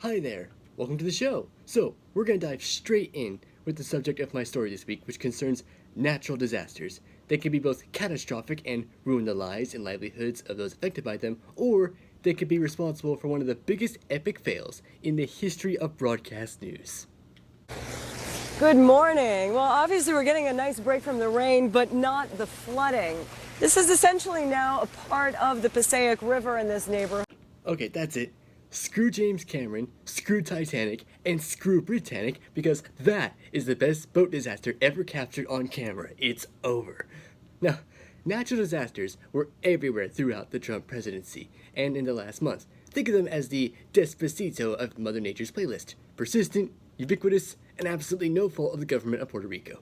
Hi there, welcome to the show. So, we're going to dive straight in with the subject of my story this week, which concerns natural disasters. They can be both catastrophic and ruin the lives and livelihoods of those affected by them, or they could be responsible for one of the biggest epic fails in the history of broadcast news. Good morning. Well, obviously we're getting a nice break from the rain, but not the flooding. This is essentially now a part of the Passaic River in this neighborhood. Okay, that's it. Screw James Cameron, screw Titanic, and screw Britannic, because that is the best boat disaster ever captured on camera. It's over. Now, natural disasters were everywhere throughout the Trump presidency, and in the last month. Think of them as the Despacito of Mother Nature's playlist. Persistent, ubiquitous, and absolutely no fault of the government of Puerto Rico.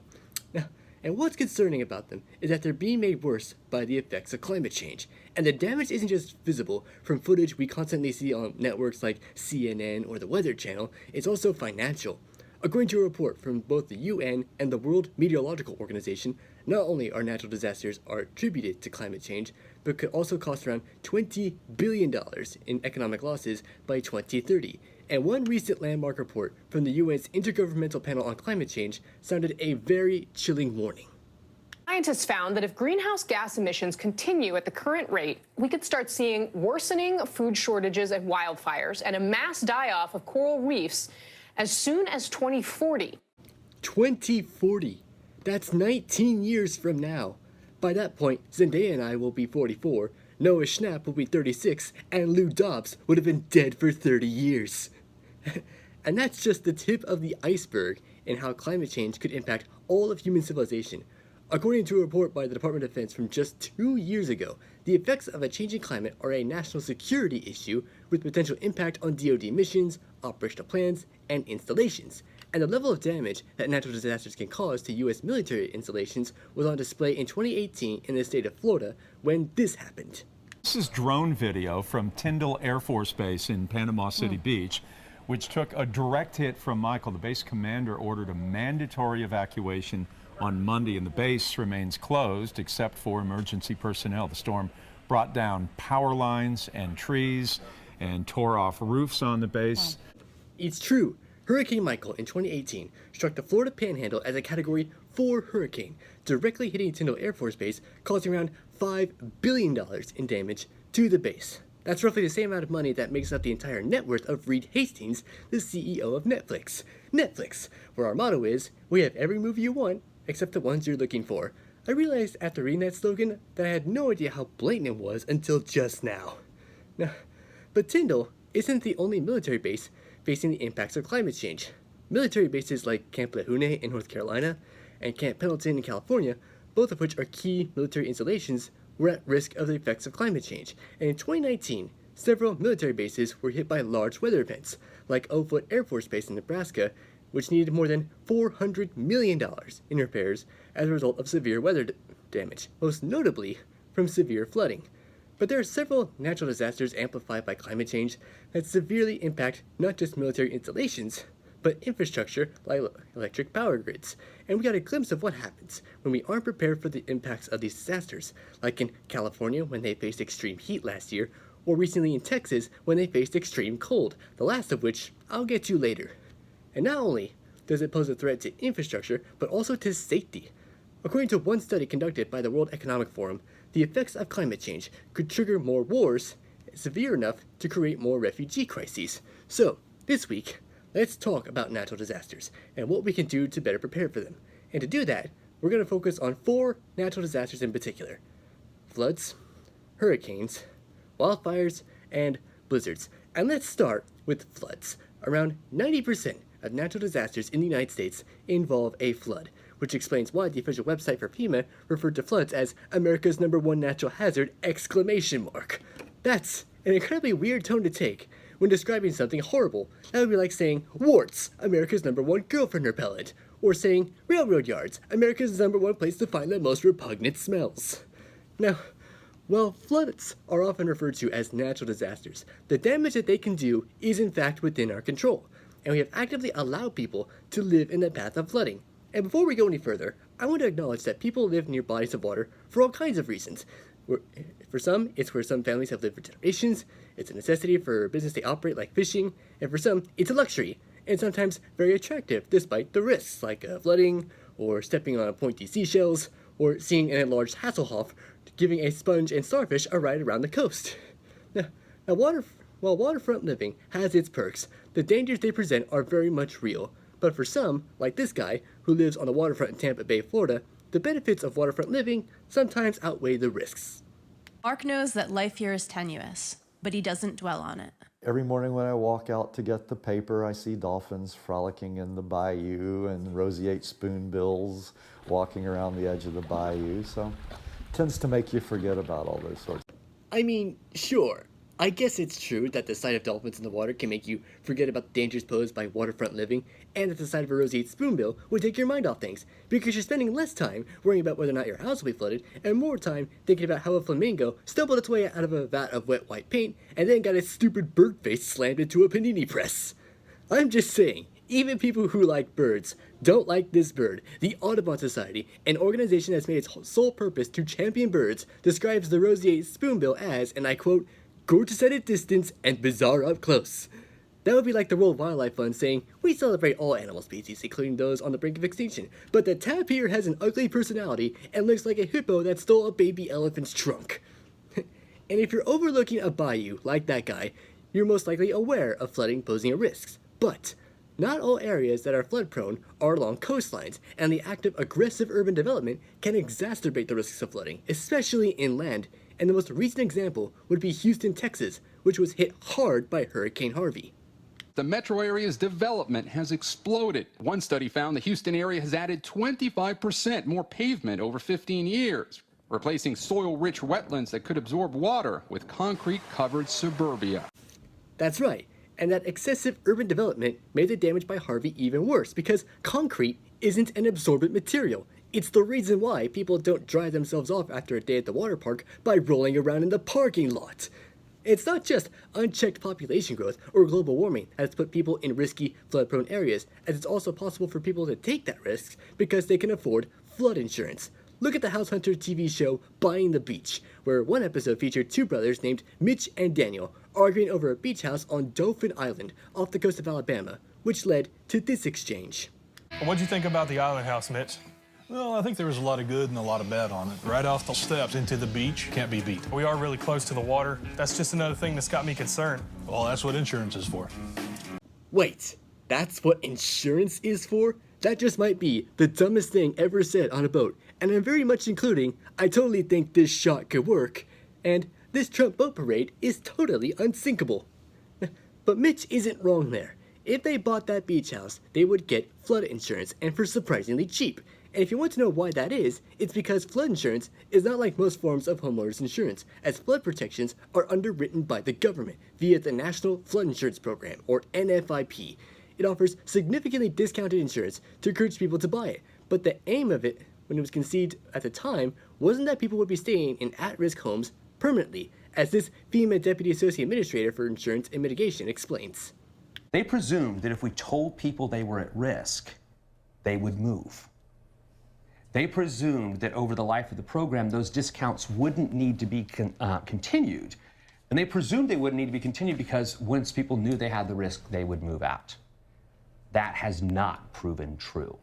Now, and what's concerning about them is that they're being made worse by the effects of climate change. And the damage isn't just visible from footage we constantly see on networks like CNN or the Weather Channel, it's also financial. According to a report from both the UN and the World Meteorological Organization, not only are natural disasters attributed to climate change, but could also cost around $20 billion in economic losses by 2030. And one recent landmark report from the UN's Intergovernmental Panel on Climate Change sounded a very chilling warning. Scientists found that if greenhouse gas emissions continue at the current rate, we could start seeing worsening food shortages and wildfires and a mass die-off of coral reefs as soon as 2040. 2040? That's 19 years from now. By that point, Zendaya and I will be 44, Noah Schnapp will be 36, and Lou Dobbs would have been dead for 30 years. And that's just the tip of the iceberg in how climate change could impact all of human civilization. According to a report by the Department of Defense from just 2 years ago, the effects of a changing climate are a national security issue with potential impact on DoD missions, operational plans, and installations. And the level of damage that natural disasters can cause to U.S. military installations was on display in 2018 in the state of Florida when this happened. This is drone video from Tyndall Air Force Base in Panama City Beach, which took a direct hit from Michael. The base commander ordered a mandatory evacuation on Monday, and the base remains closed except for emergency personnel. The storm brought down power lines and trees and tore off roofs on the base. It's true. Hurricane Michael in 2018 struck the Florida Panhandle as a Category 4 hurricane, directly hitting Tyndall Air Force Base, causing around $5 billion in damage to the base. That's roughly the same amount of money that makes up the entire net worth of Reed Hastings, the CEO of Netflix. Netflix, where our motto is, we have every movie you want, except the ones you're looking for. I realized after reading that slogan that I had no idea how blatant it was until just now. But Tyndall isn't the only military base facing the impacts of climate change. Military bases like Camp Lejeune in North Carolina and Camp Pendleton in California, both of which are key military installations, were at risk of the effects of climate change. And in 2019, several military bases were hit by large weather events, like Offutt Air Force Base in Nebraska, which needed more than $400 million in repairs as a result of severe weather damage, most notably from severe flooding. But there are several natural disasters amplified by climate change that severely impact not just military installations, but infrastructure like electric power grids. And we got a glimpse of what happens when we aren't prepared for the impacts of these disasters, like in California when they faced extreme heat last year, or recently in Texas when they faced extreme cold, the last of which I'll get to later. And not only does it pose a threat to infrastructure, but also to safety. According to one study conducted by the World Economic Forum, the effects of climate change could trigger more wars, severe enough to create more refugee crises. So, this week, let's talk about natural disasters and what we can do to better prepare for them. And to do that, we're going to focus on 4 natural disasters in particular: floods, hurricanes, wildfires, and blizzards. And let's start with floods. Around 90% of natural disasters in the United States involve a flood, which explains why the official website for FEMA referred to floods as America's #1 natural hazard! That's an incredibly weird tone to take when describing something horrible. That would be like saying warts, America's #1 girlfriend repellent, or saying railroad yards, America's #1 place to find the most repugnant smells. Now, while floods are often referred to as natural disasters, the damage that they can do is in fact within our control, and we have actively allowed people to live in the path of flooding. And before we go any further, I want to acknowledge that people live near bodies of water for all kinds of reasons. For some, it's where some families have lived for generations, it's a necessity for a business they operate like fishing, and for some, it's a luxury, and sometimes very attractive despite the risks, like flooding, or stepping on pointy seashells, or seeing an enlarged Hasselhoff giving a sponge and starfish a ride around the coast. While waterfront living has its perks, the dangers they present are very much real. But for some, like this guy, who lives on the waterfront in Tampa Bay, Florida, the benefits of waterfront living sometimes outweigh the risks. Mark knows that life here is tenuous, but he doesn't dwell on it. Every morning when I walk out to get the paper, I see dolphins frolicking in the bayou and roseate spoonbills walking around the edge of the bayou, so it tends to make you forget about all those sorts. I mean, sure. I guess it's true that the sight of dolphins in the water can make you forget about the dangers posed by waterfront living, and that the sight of a roseate spoonbill would take your mind off things, because you're spending less time worrying about whether or not your house will be flooded, and more time thinking about how a flamingo stumbled its way out of a vat of wet white paint, and then got its stupid bird face slammed into a panini press. I'm just saying, even people who like birds don't like this bird. The Audubon Society, an organization that's made its sole purpose to champion birds, describes the roseate spoonbill as, and I quote, gorgeous at a distance and bizarre up close. That would be like the World Wildlife Fund saying, we celebrate all animal species, including those on the brink of extinction, but the tapir has an ugly personality and looks like a hippo that stole a baby elephant's trunk. And if you're overlooking a bayou like that guy, you're most likely aware of flooding posing a risk. But not all areas that are flood prone are along coastlines, and the active aggressive urban development can exacerbate the risks of flooding, especially inland. And the most recent example would be Houston, Texas, which was hit hard by Hurricane Harvey. The metro area's development has exploded. One study found the Houston area has added 25% more pavement over 15 years, replacing soil-rich wetlands that could absorb water with concrete-covered suburbia. That's right, and that excessive urban development made the damage by Harvey even worse, because concrete isn't an absorbent material. It's the reason why people don't dry themselves off after a day at the water park by rolling around in the parking lot. It's not just unchecked population growth or global warming that has put people in risky, flood-prone areas, as it's also possible for people to take that risk because they can afford flood insurance. Look at the House Hunter TV show Buying the Beach, where one episode featured two brothers named Mitch and Daniel arguing over a beach house on Dauphin Island off the coast of Alabama, which led to this exchange. What'd you think about the island house, Mitch? Well, I think there was a lot of good and a lot of bad on it. Right off the steps into the beach, can't be beat. We are really close to the water. That's just another thing that's got me concerned. Well, that's what insurance is for. Wait, that's what insurance is for? That just might be the dumbest thing ever said on a boat, and I'm very much including, I totally think this shot could work, and this Trump boat parade is totally unsinkable. But Mitch isn't wrong there. If they bought that beach house, they would get flood insurance, and for surprisingly cheap. And if you want to know why that is, it's because flood insurance is not like most forms of homeowners insurance, as flood protections are underwritten by the government via the National Flood Insurance Program, or NFIP. It offers significantly discounted insurance to encourage people to buy it, but the aim of it, when it was conceived at the time, wasn't that people would be staying in at-risk homes permanently, as this FEMA Deputy Associate Administrator for Insurance and Mitigation explains. They presumed that if we told people they were at risk, they would move. They presumed that over the life of the program, those discounts wouldn't need to be continued. And they presumed they wouldn't need to be continued because once people knew they had the risk, they would move out. That has not proven true.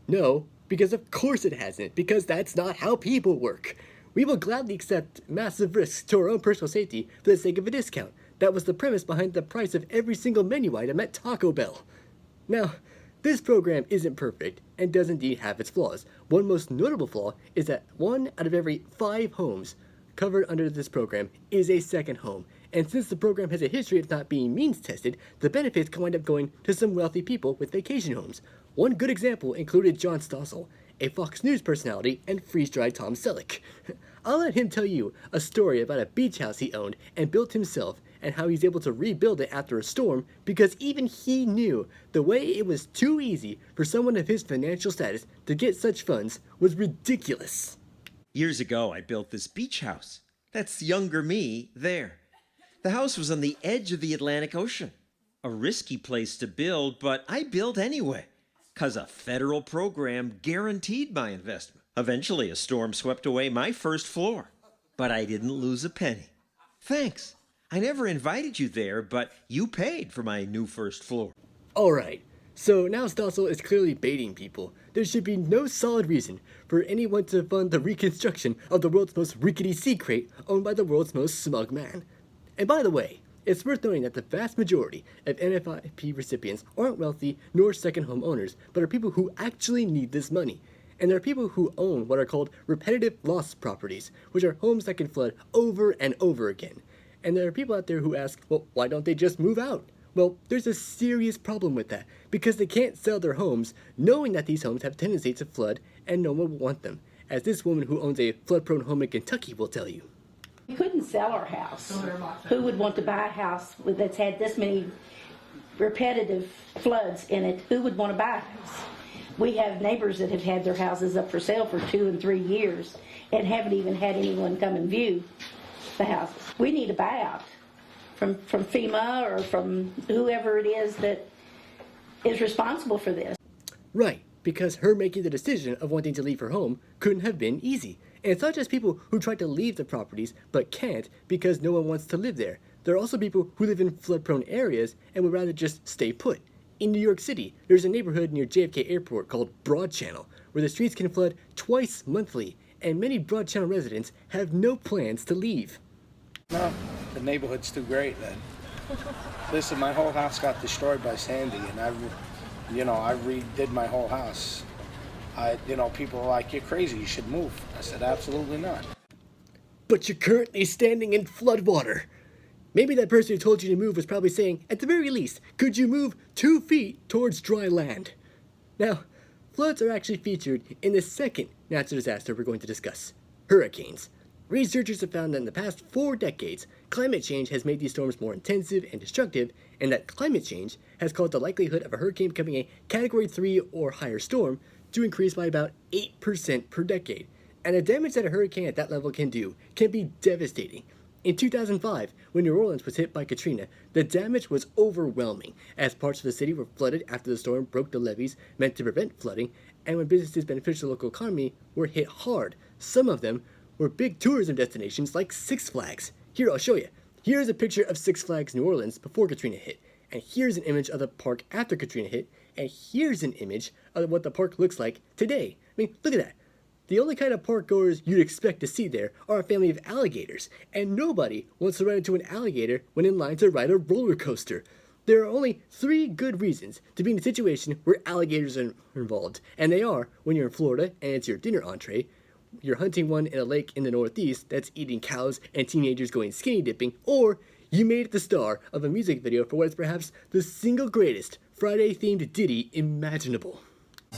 No, because of course it hasn't, because that's not how people work. We will gladly accept massive risks to our own personal safety for the sake of a discount. That was the premise behind the price of every single menu item at Taco Bell. Now, this program isn't perfect and does indeed have its flaws. One most notable flaw is that 1 out of every 5 homes covered under this program is a second home. And since the program has a history of not being means tested, the benefits can wind up going to some wealthy people with vacation homes. One good example included John Stossel, a Fox News personality and freeze-dried Tom Selleck. I'll let him tell you a story about a beach house he owned and built himself, and how he's able to rebuild it after a storm because even he knew the way it was too easy for someone of his financial status to get such funds was ridiculous. Years ago, I built this beach house. That's younger me there. The house was on the edge of the Atlantic Ocean. A risky place to build, but I built anyway, 'cause a federal program guaranteed my investment. Eventually, a storm swept away my first floor. but I didn't lose a penny. Thanks. I never invited you there, but you paid for my new first floor. Alright, so now Stossel is clearly baiting people. There should be no solid reason for anyone to fund the reconstruction of the world's most rickety sea crate owned by the world's most smug man. And by the way, it's worth noting that the vast majority of NFIP recipients aren't wealthy nor second home owners, but are people who actually need this money. And there are people who own what are called repetitive loss properties, which are homes that can flood over and over again. And there are people out there who ask, well, why don't they just move out? Well, there's a serious problem with that, because they can't sell their homes knowing that these homes have a tendency to flood and no one will want them, as this woman who owns a flood-prone home in Kentucky will tell you. We couldn't sell our house. Who would want to buy a house that's had this many repetitive floods in it? Who would want to buy a house? We have neighbors that have had their houses up for sale for 2 and 3 years and haven't even had anyone come and view the houses. We need a buyout from FEMA or from whoever it is that is responsible for this. Right, because her making the decision of wanting to leave her home couldn't have been easy. And it's not just people who try to leave the properties but can't because no one wants to live there. There are also people who live in flood-prone areas and would rather just stay put. In New York City, there's a neighborhood near JFK Airport called Broad Channel, where the streets can flood twice monthly, and many Broad Channel residents have no plans to leave. No, the neighborhood's too great then. Listen, my whole house got destroyed by Sandy, and I redid my whole house. People are like, you're crazy, you should move. I said, absolutely not. But you're currently standing in floodwater. Maybe that person who told you to move was probably saying, at the very least, could you move 2 feet towards dry land? Now, floods are actually featured in the second natural disaster we're going to discuss, hurricanes. Researchers have found that in the past 4 decades, climate change has made these storms more intensive and destructive, and that climate change has caused the likelihood of a hurricane becoming a Category 3 or higher storm to increase by about 8% per decade. And the damage that a hurricane at that level can do can be devastating. In 2005, when New Orleans was hit by Katrina, the damage was overwhelming, as parts of the city were flooded after the storm broke the levees meant to prevent flooding, and when businesses beneficial to the local economy were hit hard. Some of them were big tourism destinations like Six Flags. Here, I'll show you. Here's a picture of Six Flags New Orleans before Katrina hit, and here's an image of the park after Katrina hit, and here's an image of what the park looks like today. I mean, look at that. The only kind of park goers you'd expect to see there are a family of alligators, and nobody wants to run into an alligator when in line to ride a roller coaster. There are only 3 good reasons to be in a situation where alligators are involved, and they are when you're in Florida and it's your dinner entree, you're hunting one in a lake in the Northeast that's eating cows and teenagers going skinny dipping, or you made it the star of a music video for what is perhaps the single greatest Friday-themed ditty imaginable.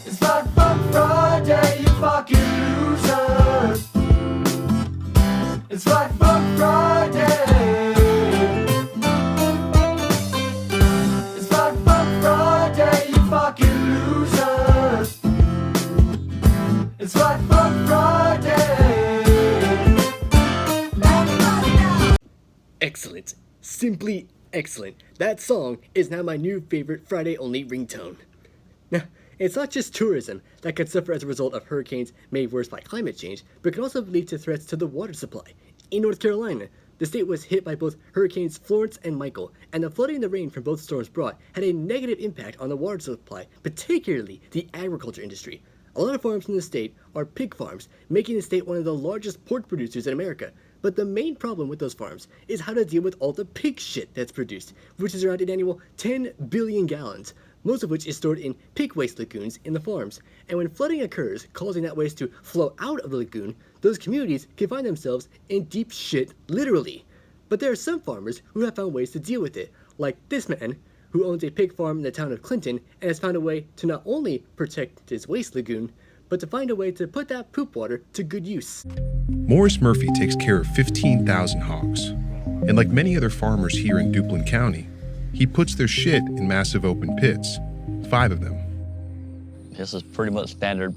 It's Fun Friday, you fucking losers. It's Fun Friday. It's Fun Friday, you fucking losers. It's Fun Friday. Excellent. Simply excellent. That song is now my new favorite Friday-only ringtone. Now, it's not just tourism that can suffer as a result of hurricanes made worse by climate change, but can also lead to threats to the water supply. In North Carolina, the state was hit by both Hurricanes Florence and Michael, and the flooding the rain from both storms brought had a negative impact on the water supply, particularly the agriculture industry. A lot of farms in the state are pig farms, making the state one of the largest pork producers in America. But the main problem with those farms is how to deal with all the pig shit that's produced, which is around an annual 10 billion gallons. Most of which is stored in pig waste lagoons in the farms. And when flooding occurs, causing that waste to flow out of the lagoon, those communities can find themselves in deep shit, literally. But there are some farmers who have found ways to deal with it, like this man, who owns a pig farm in the town of Clinton and has found a way to not only protect his waste lagoon, but to find a way to put that poop water to good use. Morris Murphy takes care of 15,000 hogs. And like many other farmers here in Duplin County, he puts their shit in massive open pits, 5 of them. This is pretty much standard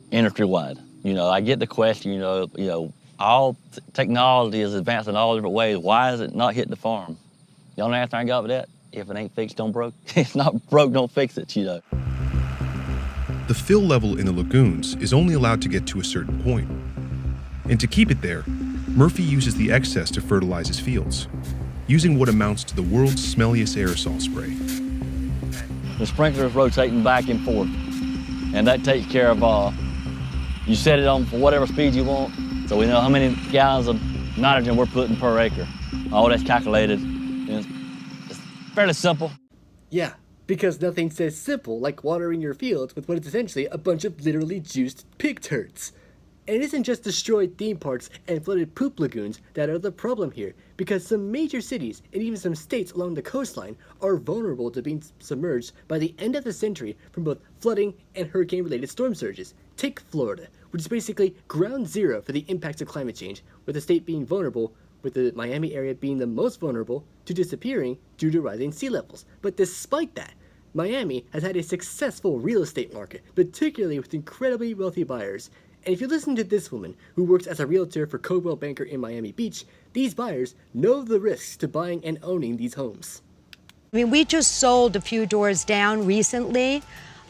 industry-wide. I get the question, all technology is advanced in all different ways. Why is it not hitting the farm? The only answer I got for that, if it ain't fixed, don't broke. If it's not broke, don't fix it, The fill level in the lagoons is only allowed to get to a certain point. And to keep it there, Murphy uses the excess to fertilize his fields, using what amounts to the world's smelliest aerosol spray. The sprinkler is rotating back and forth, and that takes care of you set it on for whatever speed you want, so we know how many gallons of nitrogen we're putting per acre. All that's calculated. It's fairly simple. Yeah, because nothing says simple like watering your fields with what is essentially a bunch of literally juiced pig turds. And it isn't just destroyed theme parks and flooded poop lagoons that are the problem here, because some major cities and even some states along the coastline are vulnerable to being submerged by the end of the century from both flooding and hurricane-related storm surges. Take Florida, which is basically ground zero for the impacts of climate change, with the state being vulnerable, with the Miami area being the most vulnerable to disappearing due to rising sea levels. But despite that, Miami has had a successful real estate market, particularly with incredibly wealthy buyers. And if you listen to this woman, who works as a realtor for Coldwell Banker in Miami Beach, these buyers know the risks to buying and owning these homes. I mean, we just sold a few doors down recently,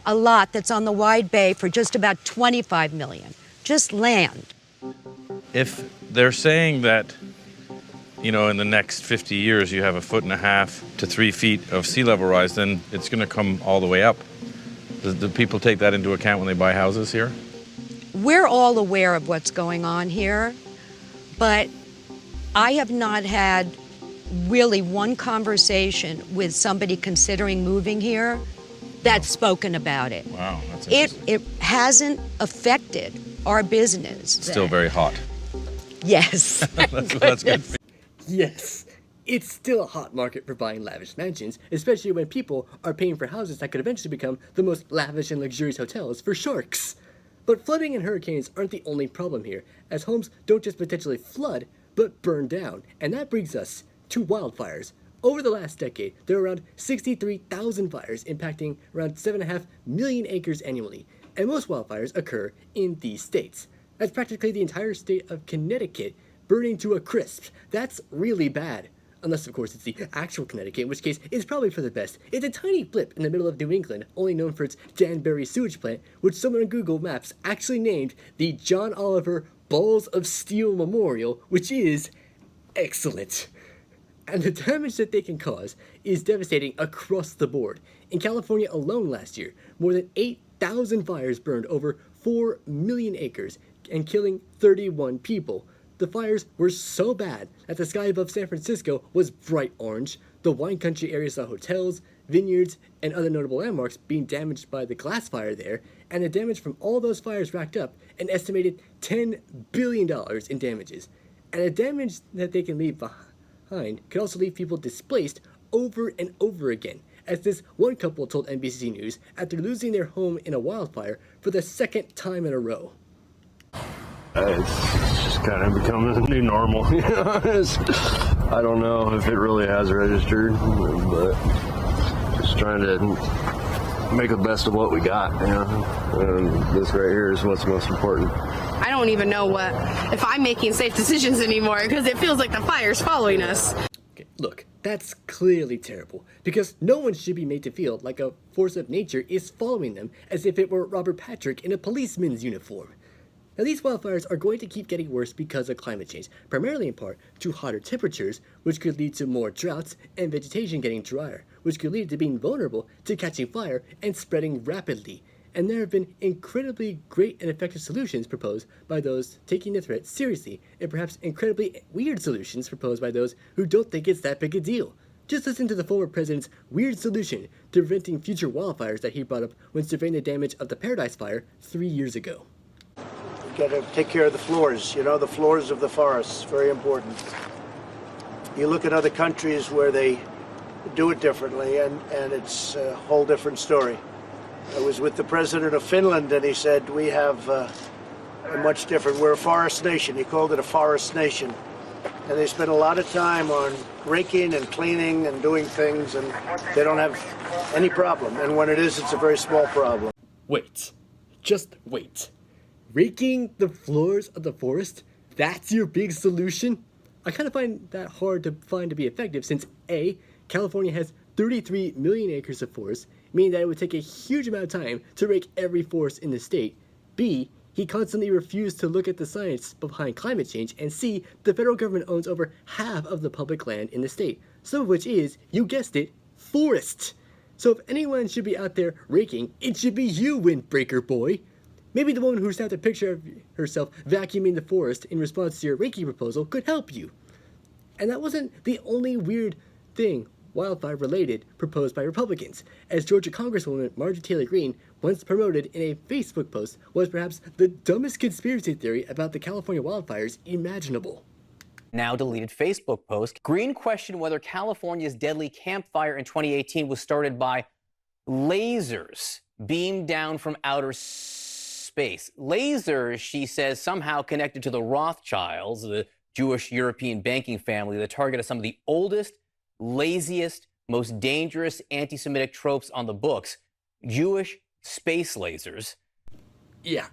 a lot that's on the Wide Bay for just about $25 million, just land. If they're saying that, you know, in the next 50 years you have 1.5 to 3 feet of sea level rise, then it's going to come all the way up. Do people take that into account when they buy houses here? We're all aware of what's going on here, but I have not had really one conversation with somebody considering moving here that's spoken about it. Wow, that's interesting. It hasn't affected our business. Still very hot. Yes. that's good. Yes, it's still a hot market for buying lavish mansions, especially when people are paying for houses that could eventually become the most lavish and luxurious hotels for sharks. But flooding and hurricanes aren't the only problem here, as homes don't just potentially flood, but burn down. And that brings us to wildfires. Over the last decade, there are around 63,000 fires impacting around 7.5 million acres annually, and most wildfires occur in these states. That's practically the entire state of Connecticut burning to a crisp. That's really bad. Unless, of course, it's the actual Connecticut, in which case it's probably for the best. It's a tiny blip in the middle of New England, only known for its Danbury sewage plant, which someone on Google Maps actually named the John Oliver Balls of Steel Memorial, which is excellent. And the damage that they can cause is devastating across the board. In California alone last year, more than 8,000 fires burned over 4 million acres and killing 31 people. The fires were so bad that the sky above San Francisco was bright orange. The wine country area saw hotels, vineyards, and other notable landmarks being damaged by the glass fire there, and the damage from all those fires racked up an estimated $10 billion in damages. And the damage that they can leave behind could also leave people displaced over and over again, as this one couple told NBC News after losing their home in a wildfire for the second time in a row. It's just kind of becoming the new normal. I don't know if it really has registered, but just trying to make the best of what we got. You know, this right here is what's most important. I don't even know if I'm making safe decisions anymore because it feels like the fire's following us. Okay, look, that's clearly terrible, because no one should be made to feel like a force of nature is following them as if it were Robert Patrick in a policeman's uniform. Now, these wildfires are going to keep getting worse because of climate change, primarily in part to hotter temperatures, which could lead to more droughts and vegetation getting drier, which could lead to being vulnerable to catching fire and spreading rapidly. And there have been incredibly great and effective solutions proposed by those taking the threat seriously, and perhaps incredibly weird solutions proposed by those who don't think it's that big a deal. Just listen to the former president's weird solution to preventing future wildfires that he brought up when surveying the damage of the Paradise Fire 3 years ago. Got to take care of the floors, you know, the floors of the forests, very important. You look at other countries where they do it differently, and it's a whole different story. I was with the president of Finland, and he said, we have a much different, we're a forest nation. He called it a forest nation. And they spend a lot of time on raking and cleaning and doing things, and they don't have any problem. And when it is, it's a very small problem. Wait, just wait. Raking the floors of the forest? That's your big solution? I kind of find that hard to find to be effective since A, California has 33 million acres of forest, meaning that it would take a huge amount of time to rake every forest in the state. B, he constantly refused to look at the science behind climate change and see the federal government owns over half of the public land in the state, some of which is, you guessed it, forest. So if anyone should be out there raking, it should be you, windbreaker boy. Maybe the woman who snapped a picture of herself vacuuming the forest in response to your raking proposal could help you. And that wasn't the only weird thing wildfire-related proposed by Republicans, as Georgia Congresswoman Marjorie Taylor Greene once promoted in a Facebook post was perhaps the dumbest conspiracy theory about the California wildfires imaginable. Now deleted Facebook post. Green questioned whether California's deadly campfire in 2018 was started by lasers beamed down from outer space. Lasers, she says, somehow connected to the Rothschilds, the Jewish European banking family, the target of some of the oldest, laziest, most dangerous anti-Semitic tropes on the books, Jewish space lasers. Yeah.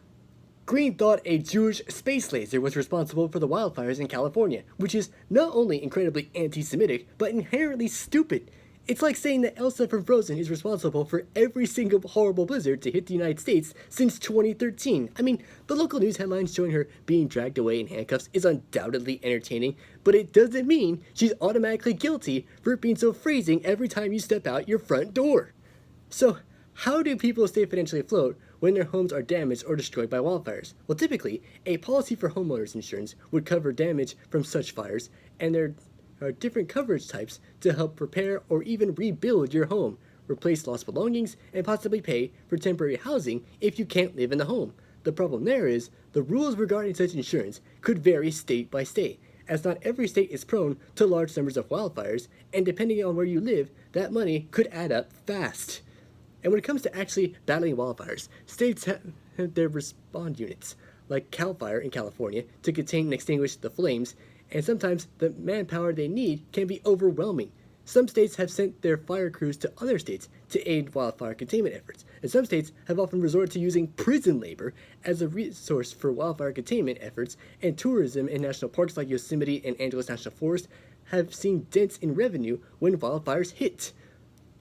Green thought a Jewish space laser was responsible for the wildfires in California, which is not only incredibly anti-Semitic, but inherently stupid. It's like saying that Elsa from Frozen is responsible for every single horrible blizzard to hit the United States since 2013. I mean, the local news headlines showing her being dragged away in handcuffs is undoubtedly entertaining, but it doesn't mean she's automatically guilty for it being so freezing every time you step out your front door. So, how do people stay financially afloat when their homes are damaged or destroyed by wildfires? Well, typically, a policy for homeowners insurance would cover damage from such fires, and there are different coverage types to help repair or even rebuild your home, replace lost belongings, and possibly pay for temporary housing if you can't live in the home. The problem there is, the rules regarding such insurance could vary state by state, as not every state is prone to large numbers of wildfires, and depending on where you live, that money could add up fast. And when it comes to actually battling wildfires, states have their respond units, like CAL FIRE in California, to contain and extinguish the flames, and sometimes the manpower they need can be overwhelming. Some states have sent their fire crews to other states to aid wildfire containment efforts, and some states have often resorted to using prison labor as a resource for wildfire containment efforts, and tourism in national parks like Yosemite and Angeles National Forest have seen dents in revenue when wildfires hit.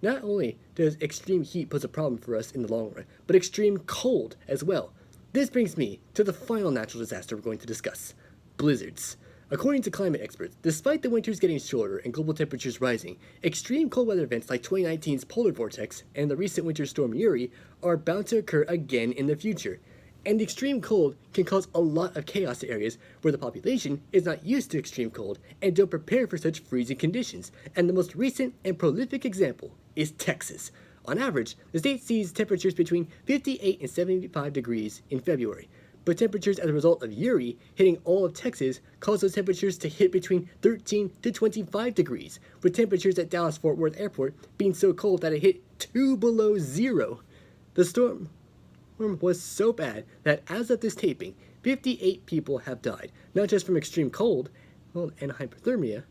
Not only does extreme heat pose a problem for us in the long run, but extreme cold as well. This brings me to the final natural disaster we're going to discuss: blizzards. According to climate experts, despite the winters getting shorter and global temperatures rising, extreme cold weather events like 2019's polar vortex and the recent winter storm Uri are bound to occur again in the future. And the extreme cold can cause a lot of chaos to areas where the population is not used to extreme cold and don't prepare for such freezing conditions. And the most recent and prolific example is Texas. On average, the state sees temperatures between 58 and 75 degrees in February. But temperatures as a result of Uri hitting all of Texas caused those temperatures to hit between 13 to 25 degrees, with temperatures at Dallas-Fort Worth Airport being so cold that it hit 2 below zero. The storm was so bad that as of this taping, 58 people have died, not just from extreme cold and hypothermia,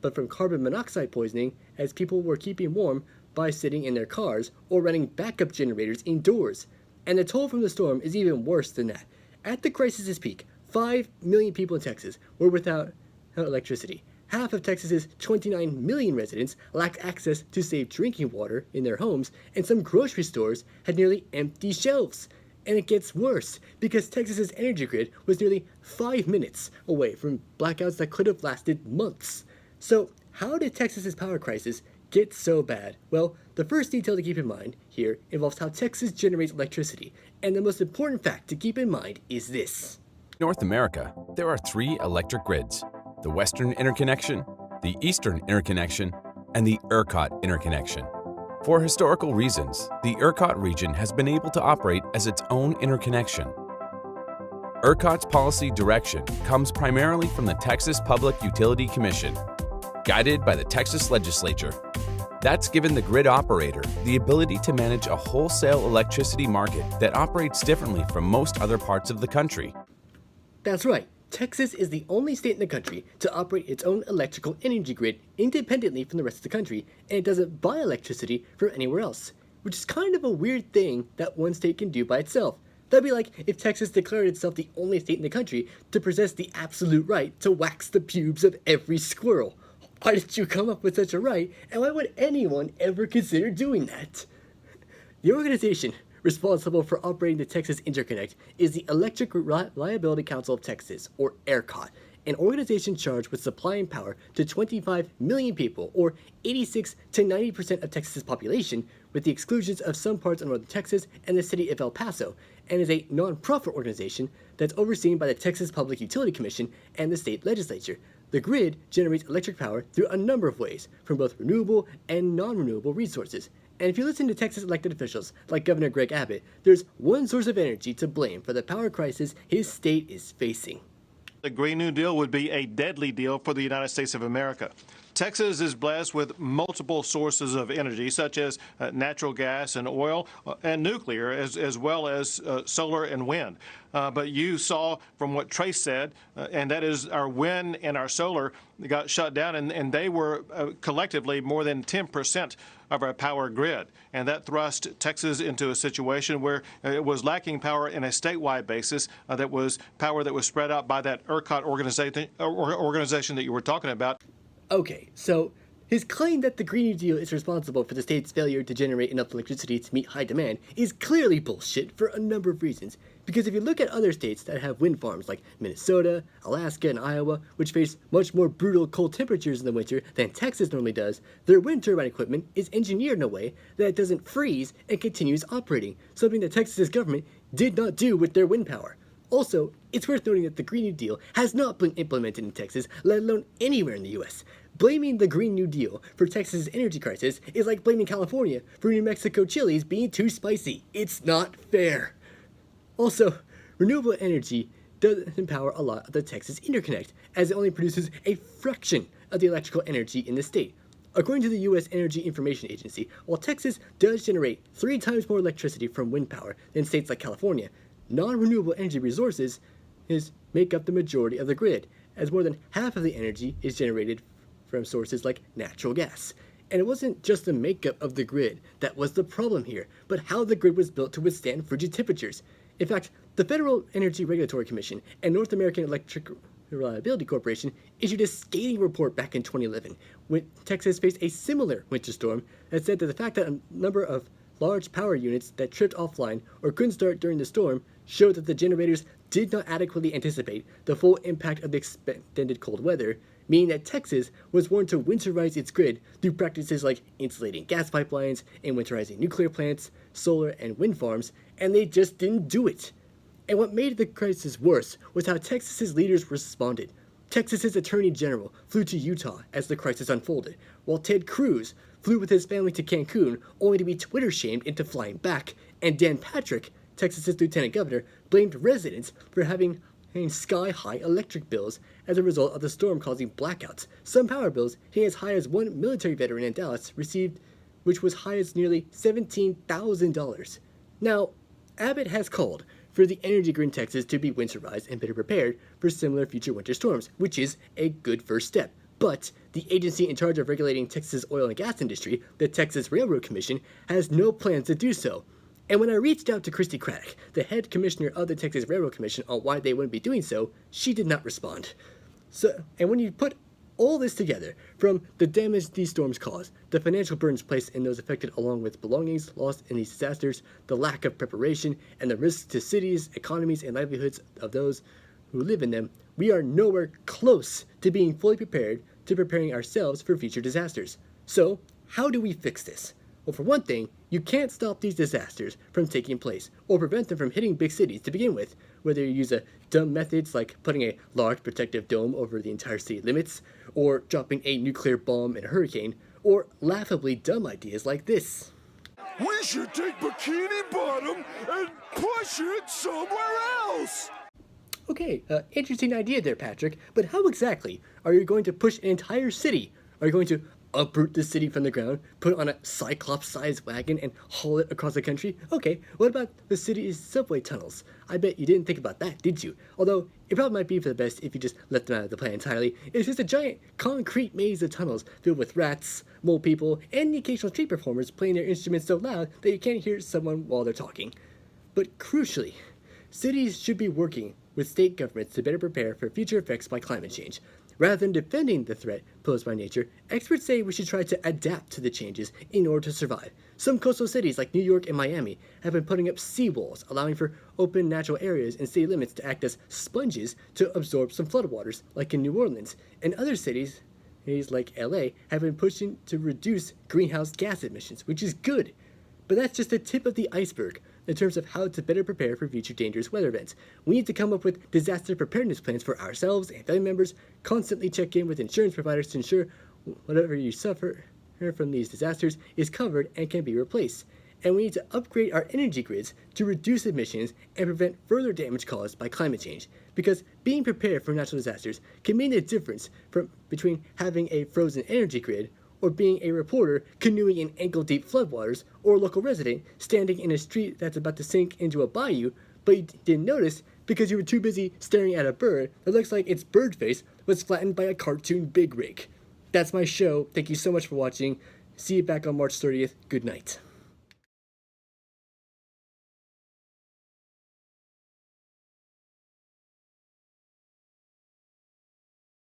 but from carbon monoxide poisoning as people were keeping warm by sitting in their cars or running backup generators indoors. And the toll from the storm is even worse than that. At the crisis's peak, 5 million people in Texas were without electricity. Half of Texas's 29 million residents lacked access to safe drinking water in their homes, and some grocery stores had nearly empty shelves. And it gets worse, because Texas's energy grid was nearly 5 minutes away from blackouts that could have lasted months. So, how did Texas's power crisis get so bad? Well, the first detail to keep in mind here involves how Texas generates electricity, and the most important fact to keep in mind is this. In North America, there are 3 electric grids: the Western Interconnection, the Eastern Interconnection, and the ERCOT Interconnection. For historical reasons, the ERCOT region has been able to operate as its own interconnection. ERCOT's policy direction comes primarily from the Texas Public Utility Commission, guided by the Texas legislature. That's given the grid operator the ability to manage a wholesale electricity market that operates differently from most other parts of the country. That's right. Texas is the only state in the country to operate its own electrical energy grid independently from the rest of the country, and it doesn't buy electricity from anywhere else, which is kind of a weird thing that one state can do by itself. That'd be like if Texas declared itself the only state in the country to possess the absolute right to wax the pubes of every squirrel. Why did you come up with such a right, and why would anyone ever consider doing that? The organization responsible for operating the Texas Interconnect is the Electric Reliability Council of Texas, or ERCOT, an organization charged with supplying power to 25 million people, or 86 to 90% of Texas' population, with the exclusions of some parts of northern Texas and the city of El Paso, and is a non-profit organization that's overseen by the Texas Public Utility Commission and the state legislature. The grid generates electric power through a number of ways, from both renewable and non-renewable resources. And if you listen to Texas elected officials like Governor Greg Abbott, there's one source of energy to blame for the power crisis his state is facing. The Green New Deal would be a deadly deal for the United States of America. Texas is blessed with multiple sources of energy, such as natural gas and oil and nuclear, as well as solar and wind. But you saw from what Trace said, and that is our wind and our solar got shut down, and they were collectively more than 10% of our power grid. And that thrust Texas into a situation where it was lacking power in a statewide basis that was power that was spread out by that ERCOT organization that you were talking about. Okay, so his claim that the Green New Deal is responsible for the state's failure to generate enough electricity to meet high demand is clearly bullshit for a number of reasons. Because if you look at other states that have wind farms like Minnesota, Alaska, and Iowa, which face much more brutal cold temperatures in the winter than Texas normally does, their wind turbine equipment is engineered in a way that it doesn't freeze and continues operating, something that Texas's government did not do with their wind power. Also, it's worth noting that the Green New Deal has not been implemented in Texas, let alone anywhere in the U.S. Blaming the Green New Deal for Texas's energy crisis is like blaming California for New Mexico chilies being too spicy. It's not fair. Also, renewable energy doesn't power a lot of the Texas Interconnect, as it only produces a fraction of the electrical energy in the state. According to the U.S. Energy Information Agency, while Texas does generate 3 times more electricity from wind power than states like California, non-renewable energy resources make up the majority of the grid, as more than half of the energy is generated from sources like natural gas. And it wasn't just the makeup of the grid that was the problem here, but how the grid was built to withstand frigid temperatures. In fact, the Federal Energy Regulatory Commission and North American Electric Reliability Corporation issued a scathing report back in 2011 when Texas faced a similar winter storm that said that the fact that a number of large power units that tripped offline or couldn't start during the storm showed that the generators did not adequately anticipate the full impact of the extended cold weather, meaning that Texas was warned to winterize its grid through practices like insulating gas pipelines and winterizing nuclear plants, solar and wind farms, and they just didn't do it. And what made the crisis worse was how Texas's leaders responded. Texas's Attorney General flew to Utah as the crisis unfolded, while Ted Cruz flew with his family to Cancun only to be Twitter shamed into flying back, and Dan Patrick, Texas's Lieutenant Governor, blamed residents for having sky-high electric bills as a result of the storm causing blackouts. Some power bills hitting as high as one military veteran in Dallas received, which was high as nearly $17,000. Now, Abbott has called for the energy grid in Texas to be winterized and better prepared for similar future winter storms, which is a good first step. But the agency in charge of regulating Texas' oil and gas industry, the Texas Railroad Commission, has no plans to do so. And when I reached out to Christy Craddock, the head commissioner of the Texas Railroad Commission, on why they wouldn't be doing so, she did not respond. And when you put all this together, from the damage these storms cause, the financial burdens placed in those affected along with belongings lost in these disasters, the lack of preparation, and the risks to cities, economies, and livelihoods of those who live in them, we are nowhere close to being fully prepared to preparing ourselves for future disasters. So, how do we fix this? Well, for one thing, you can't stop these disasters from taking place, or prevent them from hitting big cities to begin with, whether you use dumb methods like putting a large protective dome over the entire city limits, or dropping a nuclear bomb in a hurricane, or laughably dumb ideas like this. We should take Bikini Bottom and push it somewhere else! Okay, interesting idea there, Patrick, but how exactly are you going to push an entire city? Are you going to uproot the city from the ground, put it on a Cyclops-sized wagon, and haul it across the country? Okay, what about the city's subway tunnels? I bet you didn't think about that, did you? Although, it probably might be for the best if you just left them out of the plan entirely. It's just a giant concrete maze of tunnels filled with rats, mole people, and the occasional street performers playing their instruments so loud that you can't hear someone while they're talking. But crucially, cities should be working with state governments to better prepare for future effects by climate change. Rather than defending the threat posed by nature, experts say we should try to adapt to the changes in order to survive. Some coastal cities like New York and Miami have been putting up seawalls, allowing for open natural areas and city limits to act as sponges to absorb some floodwaters, like in New Orleans. And other cities like LA have been pushing to reduce greenhouse gas emissions, which is good. But that's just the tip of the iceberg in terms of how to better prepare for future dangerous weather events. We need to come up with disaster preparedness plans for ourselves and family members, constantly check in with insurance providers to ensure whatever you suffer from these disasters is covered and can be replaced. And we need to upgrade our energy grids to reduce emissions and prevent further damage caused by climate change. Because being prepared for natural disasters can mean the difference between having a frozen energy grid or being a reporter canoeing in ankle-deep floodwaters, or a local resident standing in a street that's about to sink into a bayou, but you didn't notice because you were too busy staring at a bird that looks like its bird face was flattened by a cartoon big rig. That's my show. Thank you so much for watching. See you back on March 30th. Good night.